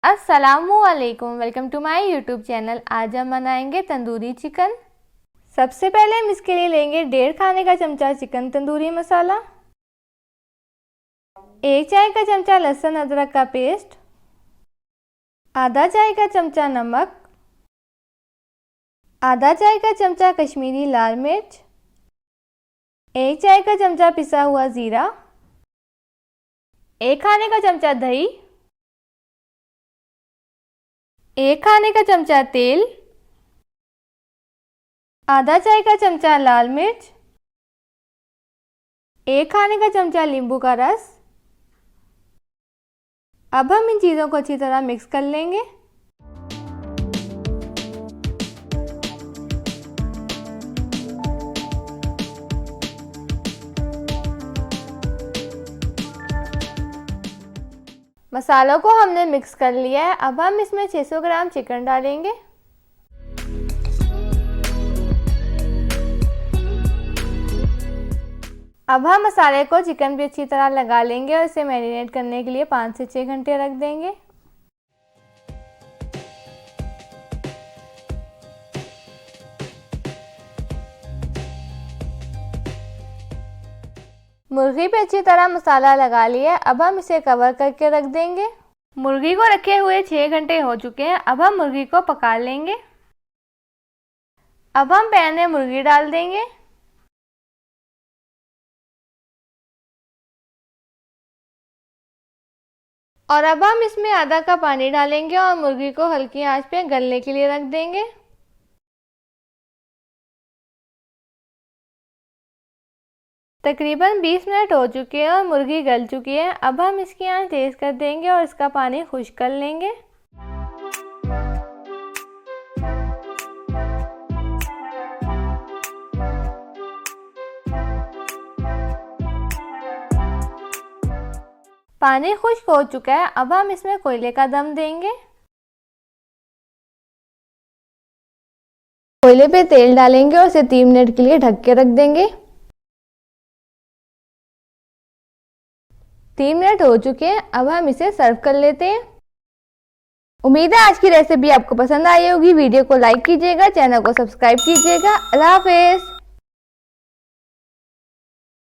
अस्सलामुअलैकुम, welcome to my YouTube channel. आज हम बनाएंगे तंदूरी चिकन। सबसे पहले हम इसके लिए लेंगे 1.5 खाने का चमचा चिकन तंदूरी मसाला, 1 चाय का चमचा लहसुन अदरक का पेस्ट, आधा चाय का चमचा नमक, आधा चाय का चमचा कश्मीरी लाल मिर्च, 1 चाय का चमचा पिसा हुआ ज़ीरा, 1 खाने का चमचा दही, 1 खाने का चमचा तेल, आधा चाय का चमचा लाल मिर्च, 1 खाने का चमचा नींबू का रस। अब हम इन चीज़ों को अच्छी तरह मिक्स कर लेंगे। मसालों को हमने मिक्स कर लिया है। अब हम इसमें 600 ग्राम चिकन डालेंगे। अब हम मसाले को चिकन पे अच्छी तरह लगा लेंगे और इसे मैरिनेट करने के लिए 5 से 6 घंटे रख देंगे। मुर्गी पे अच्छी तरह मसाला लगा लिया। अब हम इसे कवर करके रख देंगे। मुर्गी को रखे हुए 6 घंटे हो चुके हैं। अब हम मुर्गी को पका लेंगे। अब हम पैन में मुर्गी डाल देंगे। और अब हम इसमें आधा कप पानी डालेंगे और मुर्गी को हल्की आंच पे गलने के लिए रख देंगे। तकरीबन 20 मिनट हो चुके हैं और मुर्गी गल चुकी है। अब हम इसकी आंच तेज कर देंगे और इसका पानी खुश्क कर लेंगे। पानी खुश्क हो चुका है। अब हम इसमें कोयले का दम देंगे। कोयले पे तेल डालेंगे और इसे 3 मिनट के लिए ढक के रख देंगे। 3 मिनट हो चुके हैं। अब हम इसे सर्व कर लेते हैं। उम्मीद है आज की रेसिपी आपको पसंद आई होगी। वीडियो को लाइक कीजिएगा, चैनल को सब्सक्राइब कीजिएगा। अल्लाह हाफिज़।